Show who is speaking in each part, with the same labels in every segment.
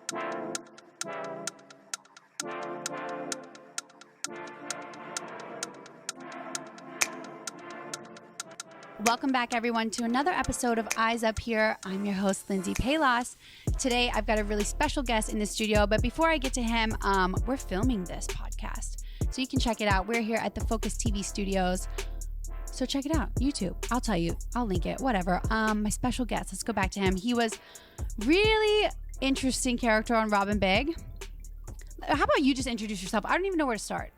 Speaker 1: Welcome back, everyone, to another episode of Eyes Up Here. I'm your host, Lindsay Palos. Today, I've got a really special guest in the studio, but before I get to him, we're filming this podcast, so you can check it out. We're here at the Focus TV studios, so check it out. YouTube. I'll tell you. I'll link it. Whatever. My special guest. Let's go back to him. He was really interesting character on Robin Big. How about you just introduce yourself? I don't even know where to start.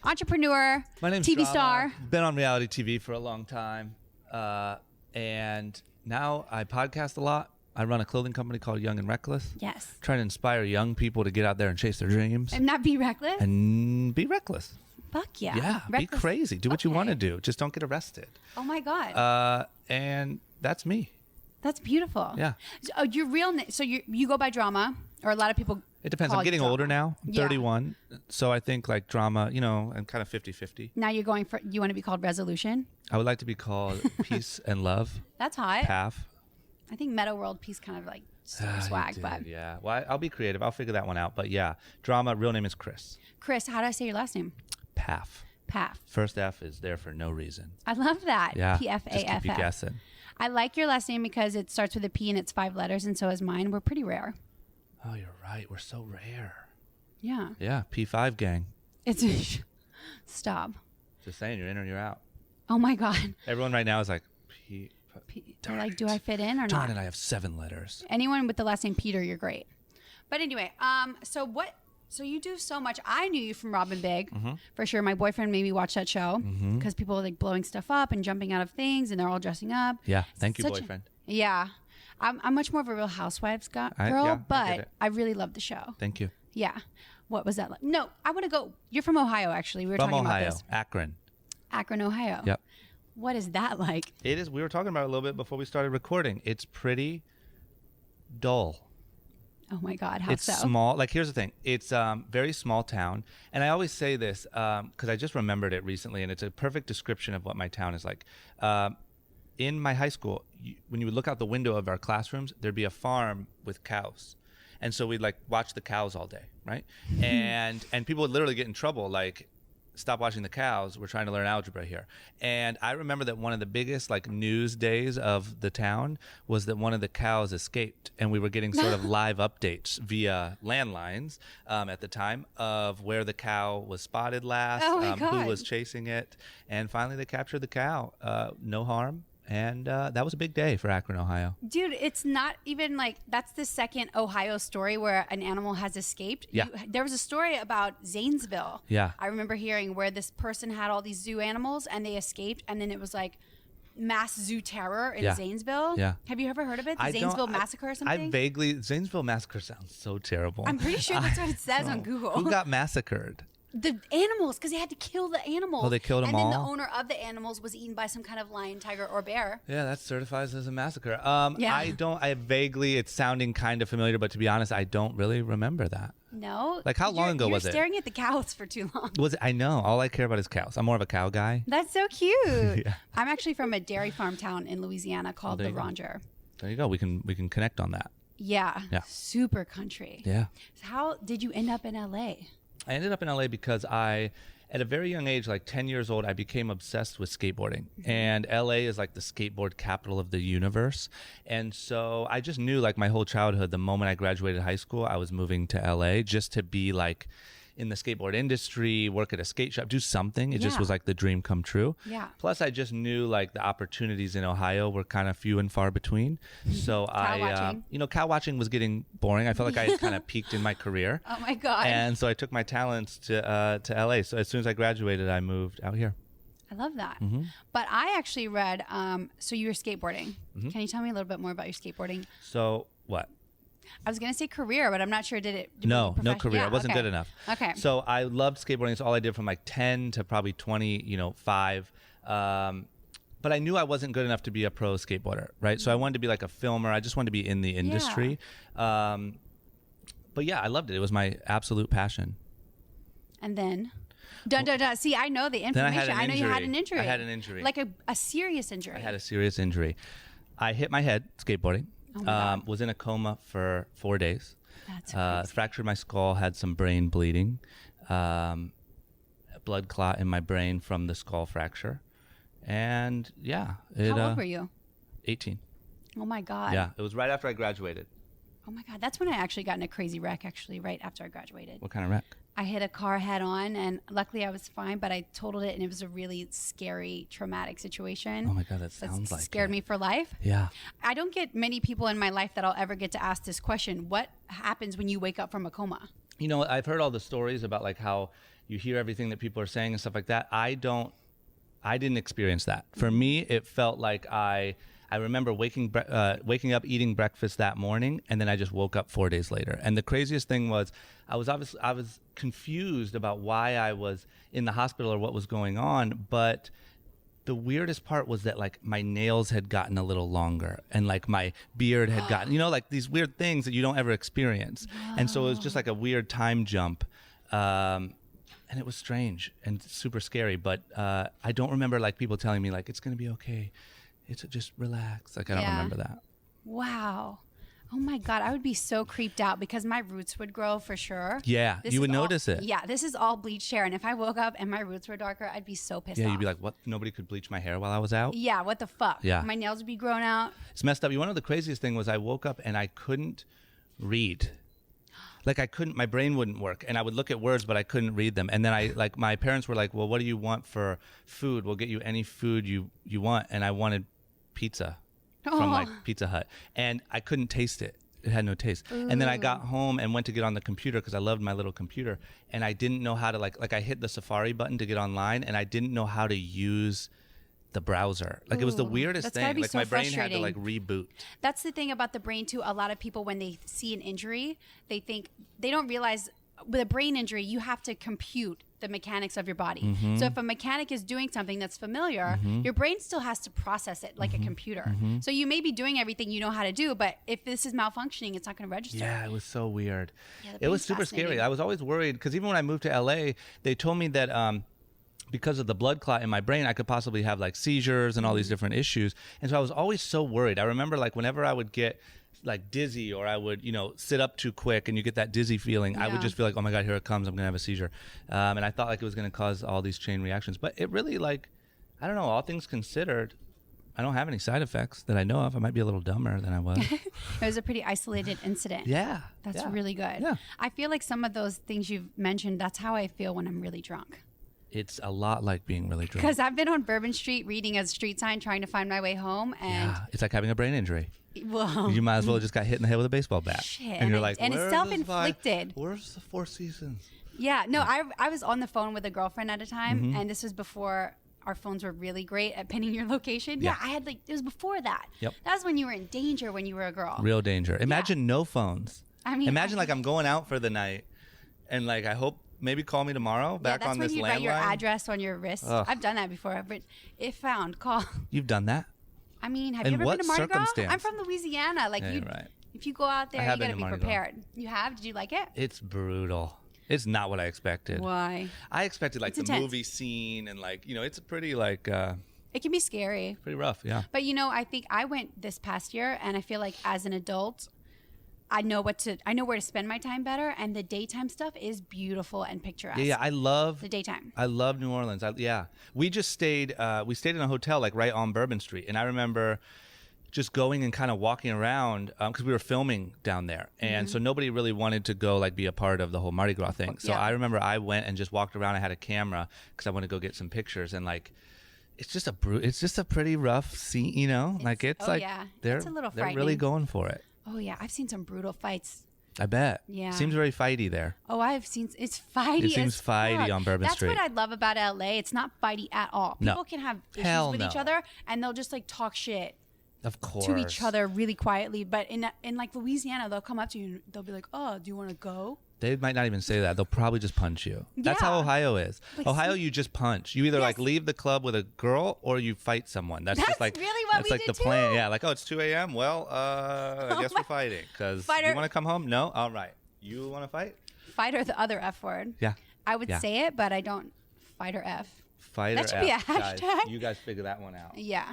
Speaker 1: Entrepreneur.
Speaker 2: My name's
Speaker 1: TV
Speaker 2: Drama.
Speaker 1: star.
Speaker 2: Been on reality TV for a long time. And now I podcast a lot. I run a clothing company called Young and Reckless.
Speaker 1: Yes.
Speaker 2: Trying to inspire young people to get out there and chase their dreams.
Speaker 1: And not be reckless?
Speaker 2: And be reckless.
Speaker 1: Fuck yeah.
Speaker 2: Yeah,
Speaker 1: reckless.
Speaker 2: Be crazy. Do what you want to do. Just don't get arrested.
Speaker 1: Oh my God.
Speaker 2: And that's me.
Speaker 1: That's beautiful.
Speaker 2: Yeah.
Speaker 1: So, your real name, so you go by Drama, or a lot of people
Speaker 2: It depends.
Speaker 1: call
Speaker 2: I'm getting
Speaker 1: Drama.
Speaker 2: older now. I'm 31. So I think like Drama, I'm kind of 50-50.
Speaker 1: Now you want to be called Resolution?
Speaker 2: I would like to be called Peace and Love.
Speaker 1: That's hot.
Speaker 2: Pfaff.
Speaker 1: I think Meta World Peace kind of like super swag, but
Speaker 2: Yeah. Well, I'll be creative. I'll figure that one out. But yeah, Drama, real name is Chris.
Speaker 1: Chris, how do I say your last name?
Speaker 2: Pfaff.
Speaker 1: Pfaff.
Speaker 2: First F is there for no reason.
Speaker 1: I love that.
Speaker 2: Yeah.
Speaker 1: P-F-A-F-F.
Speaker 2: Just keep you guessing.
Speaker 1: I like your last name because it starts with a P and it's 5 letters, and so is mine. We're pretty rare.
Speaker 2: Oh, you're right. We're so rare.
Speaker 1: Yeah.
Speaker 2: Yeah. P5 gang.
Speaker 1: It's stop.
Speaker 2: Just saying, you're in or you're out.
Speaker 1: Oh my God.
Speaker 2: Everyone right now is like,
Speaker 1: They're like, do I fit in or
Speaker 2: darn
Speaker 1: not?
Speaker 2: it, I have 7 letters.
Speaker 1: Anyone with the last name Peter, you're great. But anyway, so you do so much. I knew you from Robin Big, for sure. My boyfriend made me watch that show because people are like blowing stuff up and jumping out of things, and they're all dressing up.
Speaker 2: Yeah. Thank you, boyfriend.
Speaker 1: Yeah. I'm much more of a Real Housewives girl,
Speaker 2: I
Speaker 1: but
Speaker 2: get it.
Speaker 1: I really love the show.
Speaker 2: Thank you.
Speaker 1: Yeah. What was that like? No, I want to go. You're from Ohio, actually. We were
Speaker 2: From
Speaker 1: talking
Speaker 2: Ohio,
Speaker 1: about this.
Speaker 2: Akron.
Speaker 1: Ohio.
Speaker 2: Yep.
Speaker 1: What is that like?
Speaker 2: It is. We were talking about it a little bit before we started recording. It's pretty dull.
Speaker 1: Oh my God, how
Speaker 2: It's
Speaker 1: so?
Speaker 2: small. Like, here's the thing. It's very small town. And I always say this because I just remembered it recently, and it's a perfect description of what my town is like. In my high school, when you would look out the window of our classrooms, there'd be a farm with cows. And so we'd like watch the cows all day, right? and people would literally get in trouble, like, stop watching the cows, we're trying to learn algebra here. And I remember that one of the biggest like news days of the town was that one of the cows escaped, and we were getting sort of live updates via landlines at the time of where the cow was spotted last,
Speaker 1: Oh my God.
Speaker 2: who was chasing it, and finally they captured the cow, no harm. And that was a big day for Akron, Ohio.
Speaker 1: Dude, it's not even like that's the second Ohio story where an animal has escaped.
Speaker 2: Yeah.
Speaker 1: There was a story about Zanesville.
Speaker 2: Yeah.
Speaker 1: I remember hearing where this person had all these zoo animals and they escaped, and then it was like mass zoo terror in Zanesville.
Speaker 2: Yeah.
Speaker 1: Have you ever heard of it? The Zanesville Massacre or something?
Speaker 2: Zanesville Massacre sounds so terrible.
Speaker 1: I'm pretty sure that's what it says on Google.
Speaker 2: Who got massacred?
Speaker 1: The animals, because they had to kill the animals.
Speaker 2: Oh, they killed them all?
Speaker 1: And then the owner of the animals was eaten by some kind of lion, tiger, or bear.
Speaker 2: Yeah, that certifies as a massacre.
Speaker 1: Yeah.
Speaker 2: It's sounding kind of familiar, but to be honest, I don't really remember that.
Speaker 1: No?
Speaker 2: Like, how long ago was it?
Speaker 1: You're staring at the cows for too long.
Speaker 2: Was it? I know. All I care about is cows. I'm more of a cow guy.
Speaker 1: That's so cute.
Speaker 2: Yeah.
Speaker 1: I'm actually from a dairy farm town in Louisiana called
Speaker 2: there
Speaker 1: the
Speaker 2: you go.
Speaker 1: Ranger.
Speaker 2: There you go. We can connect on that.
Speaker 1: Yeah.
Speaker 2: Yeah.
Speaker 1: Super country.
Speaker 2: Yeah.
Speaker 1: So how did you end up in LA?
Speaker 2: I ended up in LA because at a very young age, like 10 years old, I became obsessed with skateboarding. And LA is like the skateboard capital of the universe. And so I just knew, like, my whole childhood, the moment I graduated high school, I was moving to LA just to be like in the skateboard industry, work at a skate shop, do something. It just was like the dream come true.
Speaker 1: Yeah.
Speaker 2: Plus, I just knew like the opportunities in Ohio were kind of few and far between. So cow watching was getting boring. I felt like I had kind of peaked in my career.
Speaker 1: Oh my God.
Speaker 2: And so I took my talents to LA. So as soon as I graduated, I moved out here.
Speaker 1: I love that.
Speaker 2: Mm-hmm.
Speaker 1: But I actually read, so you were skateboarding.
Speaker 2: Mm-hmm.
Speaker 1: Can you tell me a little bit more about your skateboarding?
Speaker 2: So what?
Speaker 1: I was going to say career, but I'm not sure.
Speaker 2: No career.
Speaker 1: Yeah,
Speaker 2: It wasn't
Speaker 1: okay.
Speaker 2: good enough.
Speaker 1: Okay.
Speaker 2: So I loved skateboarding. It's all I did from like 10 to probably 25. But I knew I wasn't good enough to be a pro skateboarder, right? So I wanted to be like a filmer. I just wanted to be in the industry.
Speaker 1: Yeah.
Speaker 2: But yeah, I loved it. It was my absolute passion.
Speaker 1: And then? See, I know the information.
Speaker 2: Then I had an
Speaker 1: know you had an
Speaker 2: injury.
Speaker 1: injury.
Speaker 2: I had an injury.
Speaker 1: Like a serious injury.
Speaker 2: I had a serious injury. I hit my head skateboarding.
Speaker 1: Oh my God.
Speaker 2: Was in a coma for 4 days.
Speaker 1: That's crazy.
Speaker 2: Fractured my skull, had some brain bleeding, blood clot in my brain from the skull fracture. And yeah.
Speaker 1: How old were you?
Speaker 2: 18.
Speaker 1: Oh my God.
Speaker 2: Yeah, it was right after I graduated.
Speaker 1: Oh my God. That's when I actually got in a crazy wreck, actually, right after I graduated.
Speaker 2: What kind of wreck?
Speaker 1: I hit a car head on, and luckily I was fine, but I totaled it, and it was a really scary, traumatic situation.
Speaker 2: Oh my God, that sounds like
Speaker 1: scared me for life.
Speaker 2: Yeah.
Speaker 1: I don't get many people in my life that I'll ever get to ask this question. What happens when you wake up from a coma?
Speaker 2: You know, I've heard all the stories about like how you hear everything that people are saying and stuff like that. I didn't experience that. For me, it felt like I remember waking up, eating breakfast that morning, and then I just woke up 4 days later. And the craziest thing was, I was confused about why I was in the hospital or what was going on. But the weirdest part was that like my nails had gotten a little longer, and like my beard had gotten, you know, like these weird things that you don't ever experience. Wow. And so it was just like a weird time jump. And it was strange and super scary. But I don't remember like people telling me like, it's going to be okay. It's just relax. Like, I don't remember that.
Speaker 1: Wow. Oh my God. I would be so creeped out because my roots would grow for sure.
Speaker 2: Yeah. You would notice it.
Speaker 1: Yeah. This is all bleached hair. And if I woke up and my roots were darker, I'd be so pissed off.
Speaker 2: Yeah. You'd be like, what? Nobody could bleach my hair while I was out?
Speaker 1: Yeah. What the fuck?
Speaker 2: Yeah.
Speaker 1: My nails would be grown out.
Speaker 2: It's messed up. You know, the craziest thing was I woke up and I couldn't read. Like I couldn't, my brain wouldn't work, and I would look at words, but I couldn't read them. And then my parents were like, well, what do you want for food? We'll get you any food you want. And I wanted pizza from like Pizza Hut, and I couldn't taste it. It had no taste. Ooh. And then I got home and went to get on the computer because I loved my little computer, and I didn't know how to like I hit the Safari button to get online, and I didn't know how to use the browser. Like it was the weirdest thing. Like so my brain had to like reboot.
Speaker 1: That's the thing about the brain too. A lot of people, when they see an injury, they don't realize with a brain injury, you have to compute the mechanics of your body. Mm-hmm. So if a mechanic is doing something that's familiar, your brain still has to process it like a computer. So you may be doing everything you know how to do, but if this is malfunctioning, it's not going to register.
Speaker 2: Yeah, it was so weird. Yeah, it was super scary. I was always worried because even when I moved to LA, they told me that because of the blood clot in my brain, I could possibly have like seizures and all these different issues. And so I was always so worried. I remember like whenever I would get like dizzy, or I would, sit up too quick and you get that dizzy feeling, I would just feel like, oh my God, here it comes. I'm going to have a seizure. And I thought like it was going to cause all these chain reactions. But it really like, I don't know, all things considered, I don't have any side effects that I know of. I might be a little dumber than I was.
Speaker 1: It was a pretty isolated incident.
Speaker 2: Yeah.
Speaker 1: That's really good.
Speaker 2: Yeah.
Speaker 1: I feel like some of those things you've mentioned, that's how I feel when I'm really drunk.
Speaker 2: It's a lot like being really drunk.
Speaker 1: Because I've been on Bourbon Street reading a street sign trying to find my way home. And
Speaker 2: it's like having a brain injury.
Speaker 1: Well,
Speaker 2: you might as well have just got hit in the head with a baseball bat.
Speaker 1: Shit.
Speaker 2: And you're like,
Speaker 1: and it's self-inflicted.
Speaker 2: Where's the Four Seasons?
Speaker 1: Yeah, no, I was on the phone with a girlfriend at a time, and this was before our phones were really great at pinning your location. Yeah, I had it was before that.
Speaker 2: Yep.
Speaker 1: That was when you were in danger when you were a girl.
Speaker 2: Real danger. Imagine no phones.
Speaker 1: I mean,
Speaker 2: imagine like I'm going out for the night, and like I hope maybe call me tomorrow back on this landline. That's when you write
Speaker 1: your address on your wrist. Ugh. I've done that before, but if found, call.
Speaker 2: You've done that?
Speaker 1: I mean, have you ever been to Mardi Gras? I'm from Louisiana. Like,
Speaker 2: right.
Speaker 1: If you go out there, you got to be prepared. You have? Did you like it?
Speaker 2: It's brutal. It's not what I expected.
Speaker 1: Why?
Speaker 2: I expected like the movie scene and like, it's pretty like...
Speaker 1: it can be scary.
Speaker 2: Pretty rough, yeah.
Speaker 1: But I think I went this past year, and I feel like as an adult, I know where to spend my time better, and the daytime stuff is beautiful and picturesque.
Speaker 2: Yeah, I love
Speaker 1: the daytime.
Speaker 2: I love New Orleans. We just stayed in a hotel like right on Bourbon Street, and I remember just going and kind of walking around because we were filming down there, and so nobody really wanted to go like be a part of the whole Mardi Gras thing. So I remember I went and just walked around. I had a camera because I wanted to go get some pictures, and like it's just a pretty rough scene, they're
Speaker 1: it's a little
Speaker 2: they're really going for it.
Speaker 1: Oh, yeah. I've seen some brutal fights.
Speaker 2: I bet.
Speaker 1: Yeah.
Speaker 2: Seems very fighty there.
Speaker 1: Oh, I've seen it's fighty.
Speaker 2: It seems fighty on Bourbon Street.
Speaker 1: That's what I love about LA. It's not fighty at all. People can have issues with each other, and they'll just like talk shit.
Speaker 2: Of course.
Speaker 1: To each other really quietly. But in like Louisiana, they'll come up to you and they'll be like, oh, do you want to go?
Speaker 2: They might not even say that. They'll probably just punch you. That's how Ohio is. Like, Ohio, you just punch. You either like leave the club with a girl or you fight someone. That's just like
Speaker 1: really what
Speaker 2: that's
Speaker 1: we
Speaker 2: like
Speaker 1: did
Speaker 2: the plan. Yeah, like, oh, it's 2 a.m. Well, I guess we're fighting because you want to come home. No, all right. You want to fight?
Speaker 1: Fight or the other F word.
Speaker 2: Yeah.
Speaker 1: I would say it, but I don't. Fight or F.
Speaker 2: Fight
Speaker 1: that
Speaker 2: or
Speaker 1: should
Speaker 2: F.
Speaker 1: Be a hashtag.
Speaker 2: Guys, you guys figure that one out.
Speaker 1: Yeah.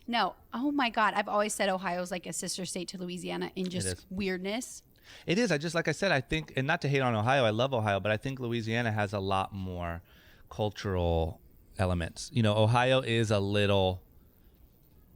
Speaker 1: No. Oh my God. I've always said Ohio's like a sister state to Louisiana in just weirdness.
Speaker 2: It is. Like I said, I think, and not to hate on Ohio, I love Ohio, but I think Louisiana has a lot more cultural elements. You know, Ohio is a little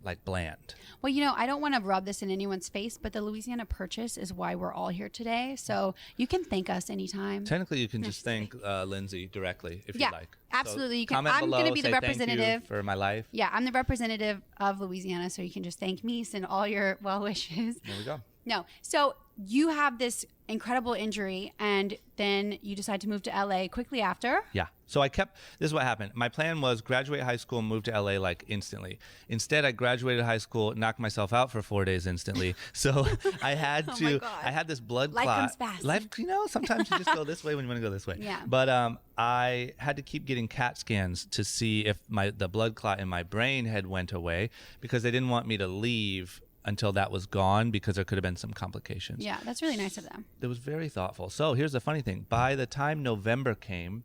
Speaker 2: like bland.
Speaker 1: Well, you know, I don't want to rub this in anyone's face, but the Louisiana Purchase is why we're all here today. So you can thank us anytime.
Speaker 2: Technically, you can just thank Lindsay directly if you'd like.
Speaker 1: Absolutely.
Speaker 2: So
Speaker 1: you can.
Speaker 2: comment
Speaker 1: I'm
Speaker 2: below,
Speaker 1: going to be the
Speaker 2: say thank
Speaker 1: representative
Speaker 2: you for my life.
Speaker 1: Yeah, I'm the representative of Louisiana, so you can just thank me, send all your well wishes.
Speaker 2: There we go.
Speaker 1: No. So you have this incredible injury, and then you decide to move to LA quickly after.
Speaker 2: Yeah. So this is what happened. My plan was graduate high school and move to LA like instantly. Instead, I graduated high school, knocked myself out for 4 days instantly. So I had I had this blood clot.
Speaker 1: Life comes fast.
Speaker 2: Life, you know, sometimes you just go this way when you want to go this way.
Speaker 1: Yeah.
Speaker 2: But I had to keep getting CAT scans to see if the blood clot in my brain had went away, because they didn't want me to leave until that was gone, because there could have been some complications.
Speaker 1: Yeah, that's really nice of them.
Speaker 2: It was very thoughtful. So here's the funny thing. By the time November came,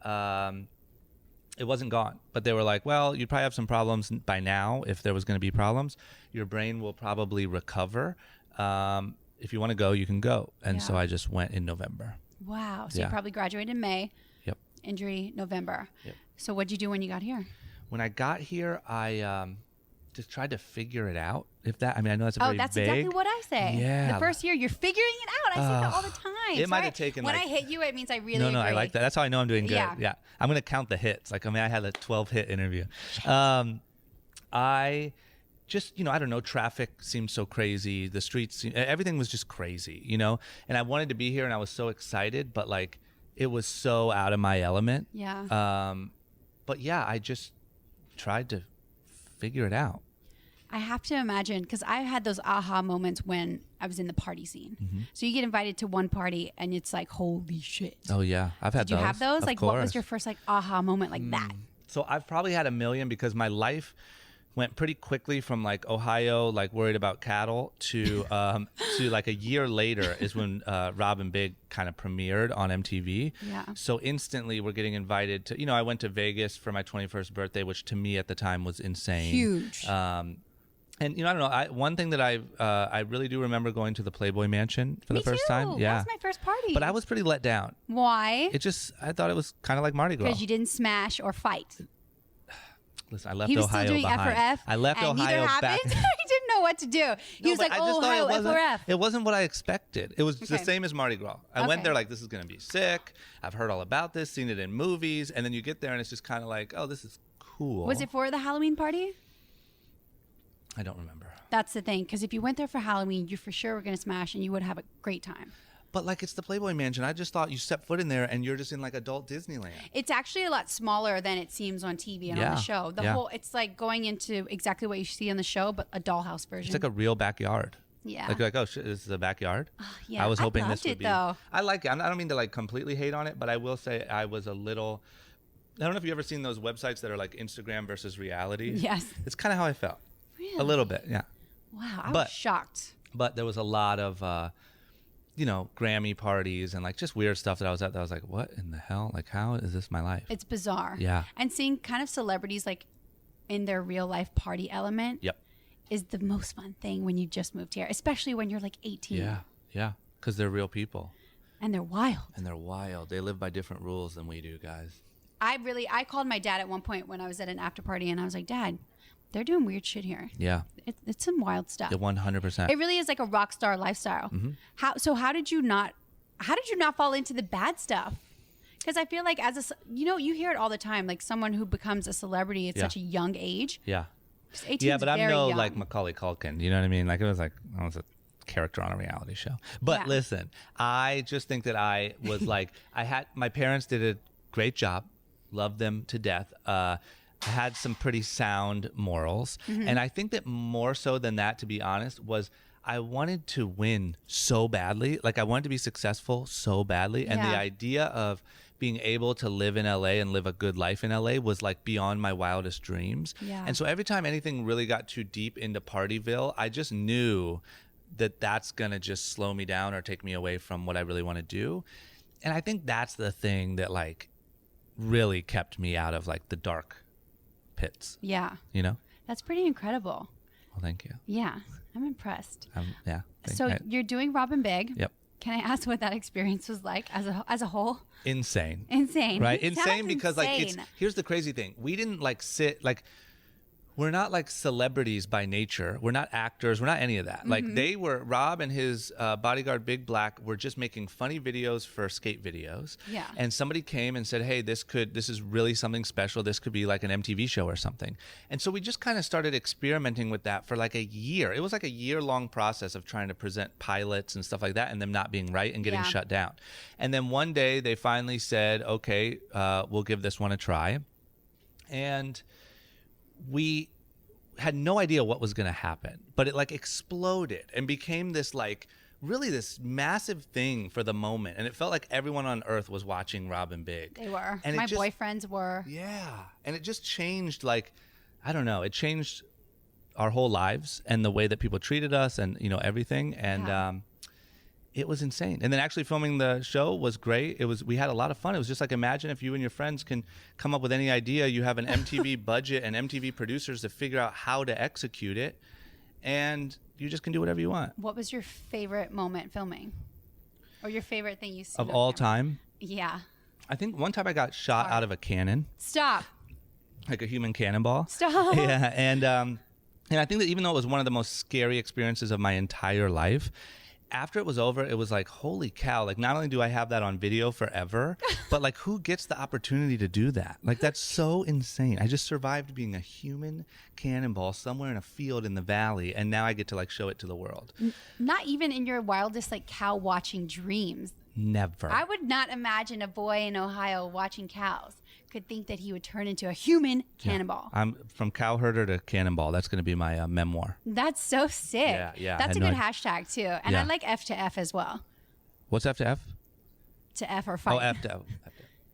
Speaker 2: it wasn't gone. But they were like, well, you'd probably have some problems by now. If there was going to be problems, your brain will probably recover. If you want to go, you can go. And so I just went in November.
Speaker 1: Wow. So you probably graduated in May.
Speaker 2: Yep.
Speaker 1: Injury November.
Speaker 2: Yep.
Speaker 1: So what'd you do when you got here?
Speaker 2: When I got here, I just tried to figure it out. I know that's a very
Speaker 1: that's
Speaker 2: vague.
Speaker 1: exactly what I say.
Speaker 2: Yeah.
Speaker 1: The first year, you're figuring it out. I say that all the time.
Speaker 2: It might have taken
Speaker 1: when I hit you, it means I really agree.
Speaker 2: No, I like that. That's how I know I'm doing good.
Speaker 1: Yeah.
Speaker 2: I'm going to count the hits. Like, I had a 12-hit interview. I just, I don't know, traffic seemed so crazy. The streets, everything was just crazy, and I wanted to be here and I was so excited, but like, it was so out of my element.
Speaker 1: Yeah.
Speaker 2: But yeah, I just tried to figure it out.
Speaker 1: I have to imagine, because I had those aha moments when I was in the party scene. Mm-hmm. So you get invited to one party and it's like, holy shit.
Speaker 2: Oh yeah, I've had those.
Speaker 1: Did you have those?
Speaker 2: Of
Speaker 1: like,
Speaker 2: course.
Speaker 1: what was your first like aha moment like that?
Speaker 2: So I've probably had a million, because my life went pretty quickly from like Ohio, like worried about cattle, to like a year later is when Rob and Big kind of premiered on MTV.
Speaker 1: Yeah.
Speaker 2: So instantly we're getting invited to, I went to Vegas for my 21st birthday, which to me at the time was insane.
Speaker 1: Huge.
Speaker 2: And I don't know. One thing that I really do remember going to the Playboy Mansion for the first time. Yeah,
Speaker 1: that was my first party.
Speaker 2: But I was pretty let down.
Speaker 1: Why?
Speaker 2: I thought it was kind of like Mardi Gras.
Speaker 1: Because you didn't smash or fight.
Speaker 2: Listen, I left
Speaker 1: he was
Speaker 2: Ohio
Speaker 1: still doing
Speaker 2: behind.
Speaker 1: F4F.
Speaker 2: I left
Speaker 1: and
Speaker 2: Ohio back.
Speaker 1: he didn't know what to do. He was like, "Oh, Ohio F4F."
Speaker 2: It wasn't what I expected. It was the same as Mardi Gras. I went there like, this is going to be sick. I've heard all about this, seen it in movies, and then you get there and it's just kind of like, oh, this is cool.
Speaker 1: Was it for the Halloween party?
Speaker 2: I don't remember.
Speaker 1: That's the thing, because if you went there for Halloween, you for sure were going to smash and you would have a great time.
Speaker 2: But like, it's the Playboy Mansion. I just thought you step foot in there and you're just in like adult Disneyland.
Speaker 1: It's actually a lot smaller than it seems on TV and on the show. It's like going into exactly what you see on the show, but a dollhouse version.
Speaker 2: It's like a real backyard.
Speaker 1: Yeah.
Speaker 2: Like, oh shit, this is a backyard.
Speaker 1: Yeah.
Speaker 2: I was hoping this would be.
Speaker 1: Though.
Speaker 2: I like it. I don't mean to like completely hate on it, but I will say I was a little. I don't know if you've ever seen those websites that are like Instagram versus reality.
Speaker 1: Yes.
Speaker 2: It's kind of how I felt.
Speaker 1: Really?
Speaker 2: A little bit, yeah.
Speaker 1: Wow, I was shocked.
Speaker 2: But there was a lot of, Grammy parties and like just weird stuff that I was at that I was like, what in the hell? Like, how is this my life?
Speaker 1: It's bizarre.
Speaker 2: Yeah.
Speaker 1: And seeing kind of celebrities like in their real life party element is the most fun thing when you just moved here, especially when you're like 18.
Speaker 2: Yeah. Because they're real people.
Speaker 1: And they're wild.
Speaker 2: They live by different rules than we do, guys.
Speaker 1: I called my dad at one point when I was at an after party and I was like, Dad, they're doing weird shit here.
Speaker 2: Yeah.
Speaker 1: It's some wild stuff.
Speaker 2: Yeah, 100%.
Speaker 1: It really is like a rock star lifestyle.
Speaker 2: Mm-hmm.
Speaker 1: How did you not fall into the bad stuff? Because I feel like you hear it all the time, like someone who becomes a celebrity at such a young age.
Speaker 2: Yeah.
Speaker 1: 18
Speaker 2: yeah, but I'm no
Speaker 1: young.
Speaker 2: like Macaulay Culkin. You know what I mean? Like, it was like, I was a character on a reality show. But listen, I just think that I was like, my parents did a great job. Loved them to death. I had some pretty sound morals. Mm-hmm. And I think that more so than that, to be honest, was I wanted to win so badly. Like, I wanted to be successful so badly. And the idea of being able to live in LA and live a good life in LA was like beyond my wildest dreams.
Speaker 1: Yeah.
Speaker 2: And so every time anything really got too deep into Partyville, I just knew that that's going to just slow me down or take me away from what I really want to do. And I think that's the thing that like really kept me out of like the dark pits.
Speaker 1: Yeah. That's pretty incredible.
Speaker 2: Well, thank you.
Speaker 1: Yeah, I'm impressed.
Speaker 2: Yeah.
Speaker 1: So you're doing Robin Big.
Speaker 2: Yep.
Speaker 1: Can I ask what that experience was like as a whole?
Speaker 2: Insane.
Speaker 1: Right?
Speaker 2: Insane because
Speaker 1: insane.
Speaker 2: like here's the crazy thing. We didn't like sit like we're not like celebrities by nature. We're not actors. We're not any of that. Like Rob and his bodyguard Big Black were just making funny videos for skate videos.
Speaker 1: Yeah.
Speaker 2: And somebody came and said, hey, this is really something special. This could be like an MTV show or something. And so we just kind of started experimenting with that for like a year. It was like a year-long process of trying to present pilots and stuff like that and them not being right and getting shut down. And then one day they finally said, okay, we'll give this one a try. And we had no idea what was going to happen, but it like exploded and became this like really this massive thing for the moment. And it felt like everyone on earth was watching Robin Big.
Speaker 1: They were.
Speaker 2: And
Speaker 1: my boyfriends were.
Speaker 2: Yeah. And it just changed like, I don't know, it changed our whole lives and the way that people treated us and, you know, everything. And, it was insane. And then actually filming the show was great. We had a lot of fun. It was just like, imagine if you and your friends can come up with any idea, you have an MTV budget and MTV producers to figure out how to execute it, and you just can do whatever you want.
Speaker 1: What was your favorite moment filming? Or your favorite thing you've seen
Speaker 2: of all time?
Speaker 1: Yeah.
Speaker 2: I think one time I got shot out of a cannon.
Speaker 1: Stop.
Speaker 2: Like a human cannonball.
Speaker 1: Stop.
Speaker 2: Yeah. And I think that even though it was one of the most scary experiences of my entire life, after it was over, it was like, holy cow, like not only do I have that on video forever, but like who gets the opportunity to do that? Like that's so insane. I just survived being a human cannonball somewhere in a field in the valley, and now I get to like show it to the world.
Speaker 1: Not even in your wildest like cow watching dreams.
Speaker 2: Never.
Speaker 1: I would not imagine a boy in Ohio watching cows could think that he would turn into a human cannonball.
Speaker 2: I'm from cow herder to cannonball. That's going to be my memoir.
Speaker 1: That's so sick.
Speaker 2: Yeah.
Speaker 1: That's a good hashtag too. And I like F to F as well.
Speaker 2: What's F to F?
Speaker 1: To F or fight.
Speaker 2: Oh, F to F.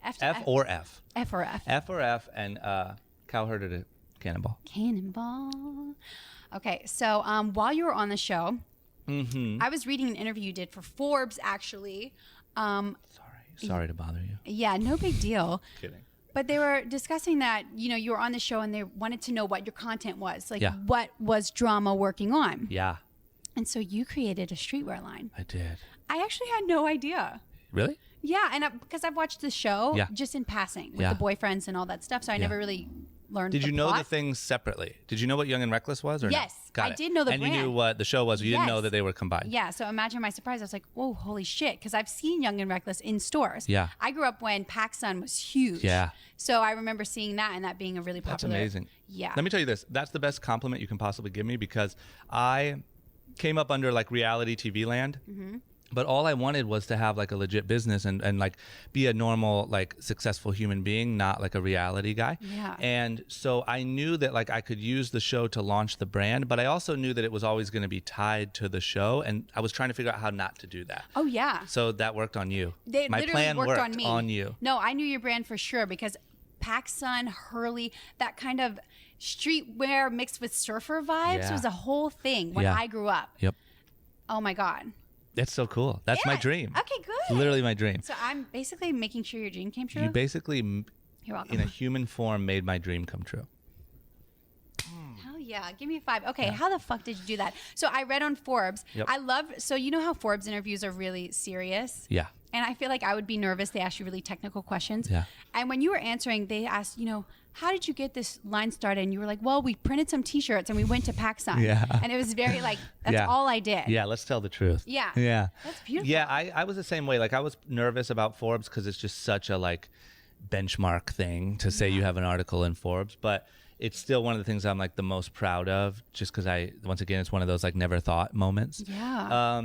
Speaker 1: F to
Speaker 2: F or F.
Speaker 1: F or F.
Speaker 2: F or F, and cow herder to cannonball.
Speaker 1: Cannonball. Okay, so while you were on the show, I was reading an interview you did for Forbes, actually.
Speaker 2: Sorry to bother you.
Speaker 1: Yeah, no big deal.
Speaker 2: Kidding.
Speaker 1: But they were discussing that, you know, you were on the show and they wanted to know what your content was. Like, what was drama working on?
Speaker 2: Yeah.
Speaker 1: And so you created a streetwear line.
Speaker 2: I did.
Speaker 1: I actually had no idea.
Speaker 2: Really?
Speaker 1: Yeah, and because I've watched the show just in passing with the boyfriends and all that stuff, so I never really learned.
Speaker 2: Did you know
Speaker 1: plot.
Speaker 2: the things separately? Did you know what Young and Reckless was, or
Speaker 1: yes,
Speaker 2: no?
Speaker 1: I did know the
Speaker 2: brand.
Speaker 1: brand.
Speaker 2: And you knew what the show was. You didn't know that they were combined.
Speaker 1: Yeah, so imagine my surprise. I was like, whoa, holy shit, because I've seen Young and Reckless in stores.
Speaker 2: Yeah.
Speaker 1: I grew up when PacSun was huge.
Speaker 2: Yeah.
Speaker 1: So I remember seeing that and that being a really popular.
Speaker 2: That's amazing.
Speaker 1: Yeah.
Speaker 2: Let me tell you this. That's the best compliment you can possibly give me, because I came up under like reality TV land. But all I wanted was to have like a legit business and like be a normal, like successful human being, not like a reality guy.
Speaker 1: Yeah.
Speaker 2: And so I knew that like I could use the show to launch the brand, but I also knew that it was always going to be tied to the show. And I was trying to figure out how not to do that.
Speaker 1: Oh, yeah.
Speaker 2: So that worked on you.
Speaker 1: My plan worked on me.
Speaker 2: On you.
Speaker 1: No, I knew your brand for sure, because PacSun, Hurley, that kind of streetwear mixed with surfer vibes was a whole thing when I grew up.
Speaker 2: Yep.
Speaker 1: Oh my God.
Speaker 2: That's so cool. That's my dream.
Speaker 1: Okay, good.
Speaker 2: It's literally my dream.
Speaker 1: So I'm basically making sure your dream came true.
Speaker 2: You basically,
Speaker 1: You're welcome.
Speaker 2: in a human form, made my dream come true.
Speaker 1: Hell yeah. Give me a 5. Okay, how the fuck did you do that? So I read on Forbes.
Speaker 2: Yep.
Speaker 1: So you know how Forbes interviews are really serious?
Speaker 2: Yeah.
Speaker 1: And I feel like I would be nervous. They ask you really technical questions.
Speaker 2: Yeah.
Speaker 1: And when you were answering, they asked, you know, how did you get this line started? And you were like, well, we printed some T-shirts and we went to PacSun.
Speaker 2: Yeah.
Speaker 1: And it was very like, that's all I did.
Speaker 2: Yeah, let's tell the truth.
Speaker 1: Yeah.
Speaker 2: Yeah.
Speaker 1: That's beautiful.
Speaker 2: Yeah, I was the same way. Like I was nervous about Forbes because it's just such a like benchmark thing to say you have an article in Forbes, but it's still one of the things I'm like the most proud of, just because once again, it's one of those like never thought moments.
Speaker 1: Yeah.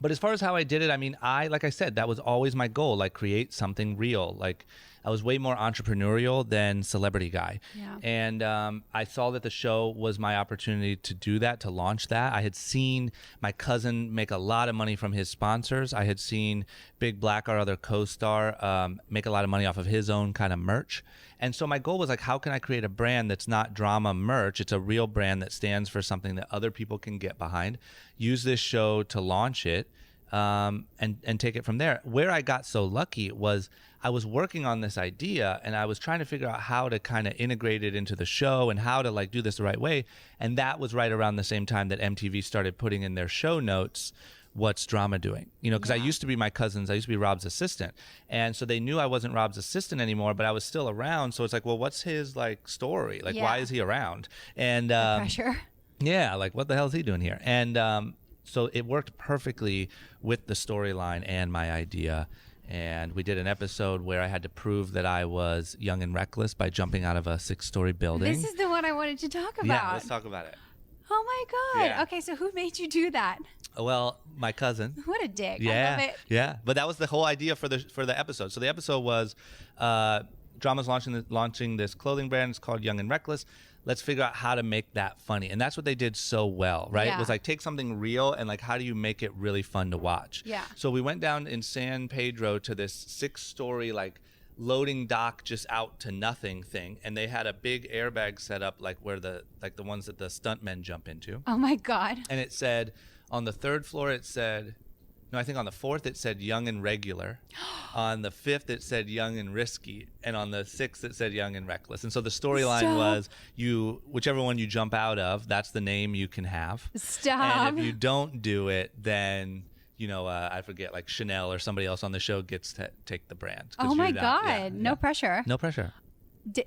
Speaker 2: But as far as how I did it, I mean, like I said, that was always my goal, like create something real. Like I was way more entrepreneurial than celebrity guy.
Speaker 1: Yeah.
Speaker 2: And I saw that the show was my opportunity to do that, to launch that. I had seen my cousin make a lot of money from his sponsors. I had seen Big Black, our other co-star, make a lot of money off of his own kind of merch. And so my goal was like, how can I create a brand that's not drama merch? It's a real brand that stands for something that other people can get behind. Use this show to launch it. and take it from there. Where I got so lucky was I was working on this idea and I was trying to figure out how to kind of integrate it into the show and how to like do this the right way. And that was right around the same time that MTV started putting in their show notes, what's drama doing? You know, because I used to be I used to be Rob's assistant. And so they knew I wasn't Rob's assistant anymore, but I was still around. So it's like, well, what's his like story? Like, why is he around? And
Speaker 1: pressure.
Speaker 2: Yeah, like what the hell is he doing here? And so it worked perfectly with the storyline and my idea. And we did an episode where I had to prove that I was young and reckless by jumping out of a 6-story building.
Speaker 1: This is the one I wanted to talk about.
Speaker 2: Yeah, let's talk about it.
Speaker 1: Oh my God.
Speaker 2: Yeah.
Speaker 1: Okay, so who made you do that?
Speaker 2: Well, my cousin.
Speaker 1: What a dick.
Speaker 2: Yeah,
Speaker 1: I love it.
Speaker 2: yeah. But that was the whole idea for the episode. So the episode was Drama's launching this clothing brand. It's called Young and Reckless. Let's figure out how to make that funny. And that's what they did so well, right?
Speaker 1: Yeah.
Speaker 2: It was like take something real and like how do you make it really fun to watch?
Speaker 1: Yeah.
Speaker 2: So we went down in San Pedro to this 6-story like loading dock just out to nothing thing, and they had a big airbag set up like where the ones that the stuntmen jump into.
Speaker 1: Oh my God.
Speaker 2: And it said on the 3rd floor I think on the 4th it said young and regular. On the 5th it said young and risky, and on the 6th it said young and reckless. And so the storyline was whichever one you jump out of, that's the name you can have.
Speaker 1: Stop.
Speaker 2: And if you don't do it, then I forget, like Chanel or somebody else on the show gets to take the brand.
Speaker 1: Oh my God. No pressure.
Speaker 2: No pressure.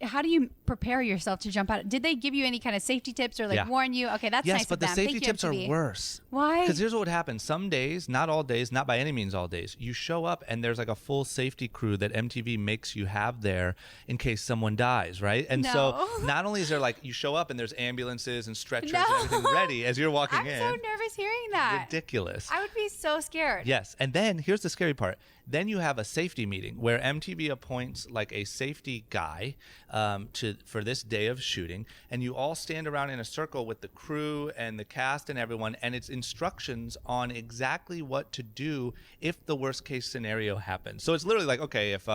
Speaker 1: How do you prepare yourself to jump out? Did they give you any kind of safety tips or like warn you? Okay, that's nice.
Speaker 2: Yes, but the safety tips are worse.
Speaker 1: Why?
Speaker 2: Because here's what would happen. Some days, not all days, not by any means all days, you show up and there's like a full safety crew that MTV makes you have there in case someone dies, right? And so not only is there like, you show up and there's ambulances and stretchers and everything ready as you're walking in.
Speaker 1: I'm so nervous hearing that.
Speaker 2: Ridiculous.
Speaker 1: I would be so scared.
Speaker 2: Yes. And then here's the scary part. Then you have a safety meeting where MTV appoints like a safety guy for this day of shooting, and you all stand around in a circle with the crew and the cast and everyone, and it's instructions on exactly what to do if the worst case scenario happens. So it's literally like, okay, if